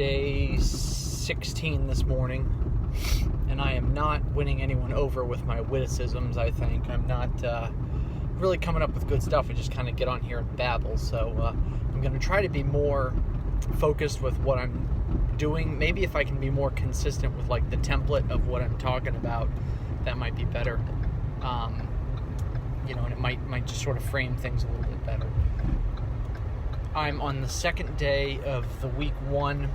day 16 this morning, and I am not winning anyone over with my witticisms, I think. I'm not really coming up with good stuff. I just kind of get on here and babble, so I'm going to try to be more focused with what I'm doing. Maybe if I can be more consistent with like the template of what I'm talking about, that might be better. And it might just sort of frame things a little bit better. I'm on the second day of the week 1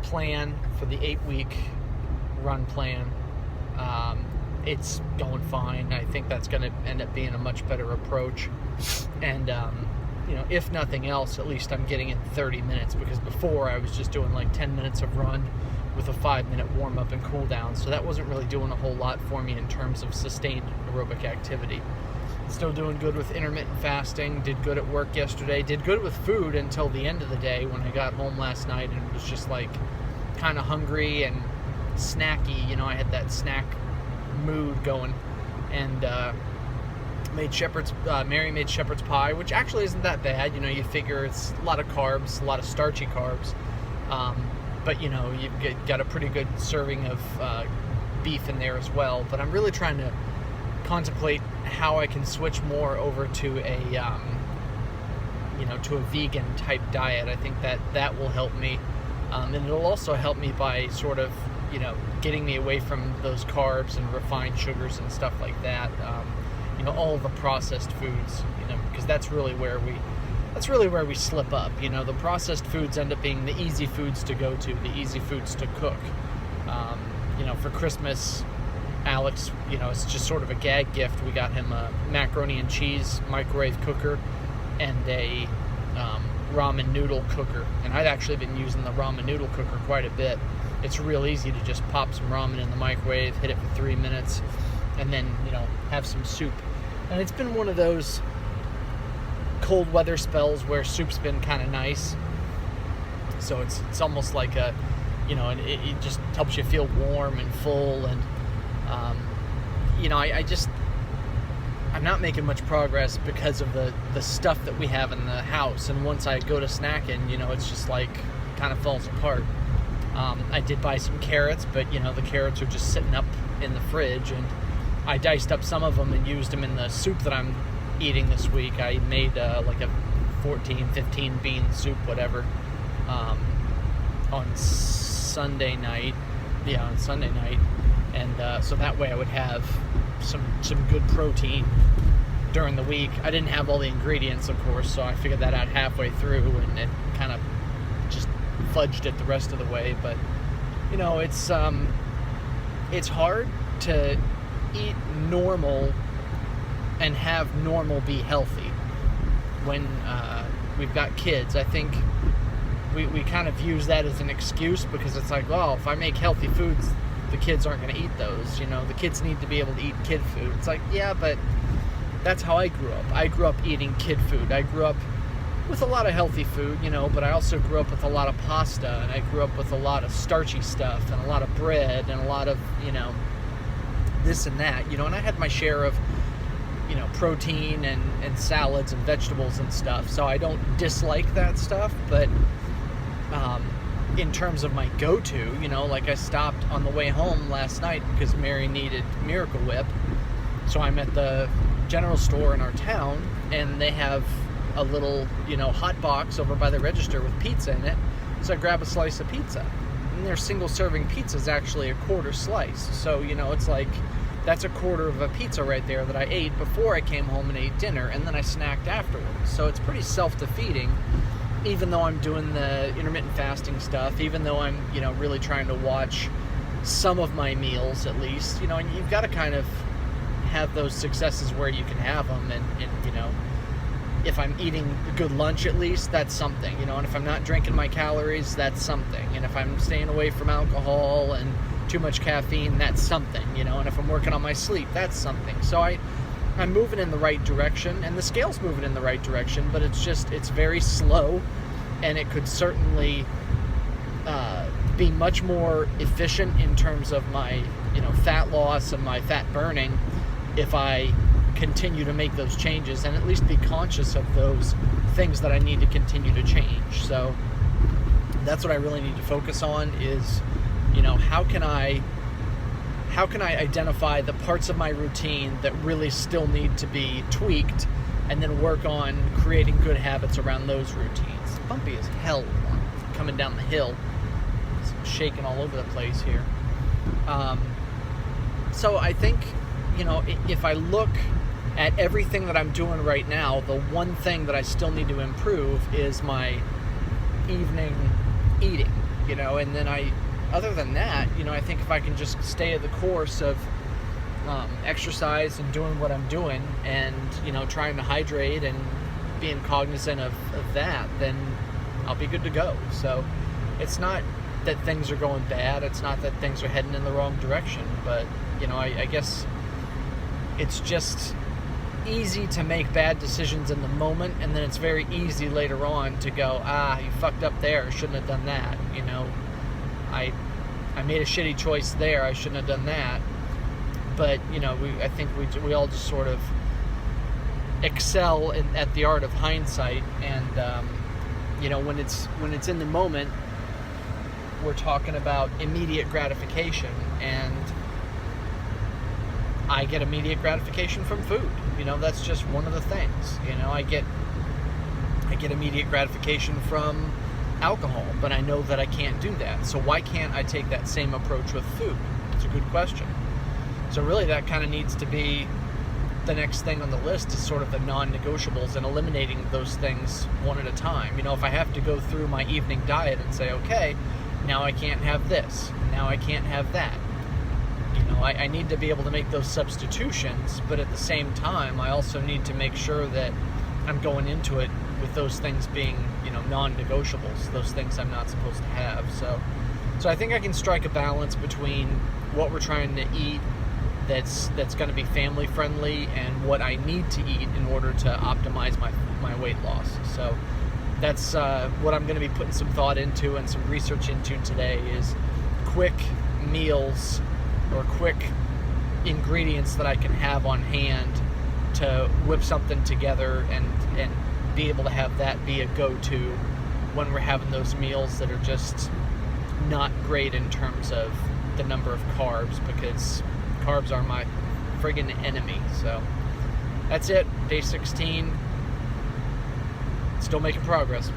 plan for the 8-week run plan. It's going fine. I think that's going to end up being a much better approach. And, if nothing else, at least I'm getting in 30 minutes, because before I was just doing like 10 minutes of run with a 5-minute warm-up and cool-down. So that wasn't really doing a whole lot for me in terms of sustained aerobic activity. Still doing good with intermittent fasting, did good at work yesterday, did good with food until the end of the day when I got home last night and was just like kind of hungry and snacky. I had that snack mood going, and Mary made shepherd's pie, which actually isn't that bad. You figure it's a lot of carbs, a lot of starchy carbs, but you've got a pretty good serving of beef in there as well. But I'm really trying to contemplate how I can switch more over to a vegan type diet. I think that will help me, and it'll also help me by sort of getting me away from those carbs and refined sugars and stuff like that. All the processed foods, because that's really where we slip up. The processed foods end up being the easy foods to go to, the easy foods to cook. For Christmas, Alex, it's just sort of a gag gift. We got him a macaroni and cheese microwave cooker and a ramen noodle cooker. And I've actually been using the ramen noodle cooker quite a bit. It's real easy to just pop some ramen in the microwave, hit it for 3 minutes, and then, have some soup. And it's been one of those cold weather spells where soup's been kind of nice. So it's almost like it just helps you feel warm and full. And I'm not making much progress because of the stuff that we have in the house. And once I go to snacking, it's just like kind of falls apart. I did buy some carrots, but the carrots are just sitting up in the fridge, and I diced up some of them and used them in the soup that I'm eating this week. I made like a 15 bean soup, whatever, on Sunday night. And so that way I would have some good protein during the week. I didn't have all the ingredients, of course, so I figured that out halfway through, and it kind of just fudged it the rest of the way. But it's hard to eat normal and have normal be healthy when we've got kids. I think we kind of use that as an excuse, because it's like, well, if I make healthy foods, the kids aren't going to eat those. The kids need to be able to eat kid food. It's like, yeah, but that's how I grew up. I grew up eating kid food. I grew up with a lot of healthy food, but I also grew up with a lot of pasta, and I grew up with a lot of starchy stuff and a lot of bread and a lot of, this and that, and I had my share of, protein and salads and vegetables and stuff. So I don't dislike that stuff, but in terms of my go-to, like I stopped on the way home last night because Mary needed Miracle Whip. So I'm at the general store in our town, and they have a little, hot box over by the register with pizza in it. So I grab a slice of pizza, and their single-serving pizza is actually a quarter slice. So, it's like, that's a quarter of a pizza right there that I ate before I came home and ate dinner, and then I snacked afterwards. So it's pretty self-defeating, even though I'm doing the intermittent fasting stuff, even though I'm, really trying to watch some of my meals at least, and you've got to kind of have those successes where you can have them, and if I'm eating a good lunch at least, that's something, and if I'm not drinking my calories, that's something, and if I'm staying away from alcohol and too much caffeine, that's something, and if I'm working on my sleep, that's something. So I'm moving in the right direction, and the scale's moving in the right direction, but it's very slow, and it could certainly be much more efficient in terms of my, fat loss and my fat burning if I continue to make those changes, and at least be conscious of those things that I need to continue to change. So That's what I really need to focus on is, how can I identify the parts of my routine that really still need to be tweaked, and then work on creating good habits around those routines. It's bumpy as hell coming down the hill. It's shaking all over the place here. So I think, if I look at everything that I'm doing right now, the one thing that I still need to improve is my evening eating, and then other than that, I think if I can just stay the course of exercise and doing what I'm doing and, trying to hydrate and being cognizant of that, then I'll be good to go. So it's not that things are going bad. It's not that things are heading in the wrong direction, but, I guess it's just easy to make bad decisions in the moment, and then it's very easy later on to go, you fucked up there, shouldn't have done that, I made a shitty choice there, I shouldn't have done that. But, I think we all just sort of excel at the art of hindsight, and, when it's in the moment, we're talking about immediate gratification, and I get immediate gratification from food. That's just one of the things. I get immediate gratification from alcohol, but I know that I can't do that. So why can't I take that same approach with food? It's a good question. So really that kind of needs to be the next thing on the list, is sort of the non-negotiables and eliminating those things one at a time. If I have to go through my evening diet and say, okay, now I can't have this, now I can't have that. I need to be able to make those substitutions, but at the same time, I also need to make sure that I'm going into it with those things being, non-negotiables, those things I'm not supposed to have. So I think I can strike a balance between what we're trying to eat that's going to be family friendly and what I need to eat in order to optimize my weight loss. So that's what I'm going to be putting some thought into and some research into today, is quick meals or quick ingredients that I can have on hand to whip something together and be able to have that be a go-to when we're having those meals that are just not great in terms of the number of carbs, because carbs are my friggin' enemy. So that's it. Day 16. Still making progress.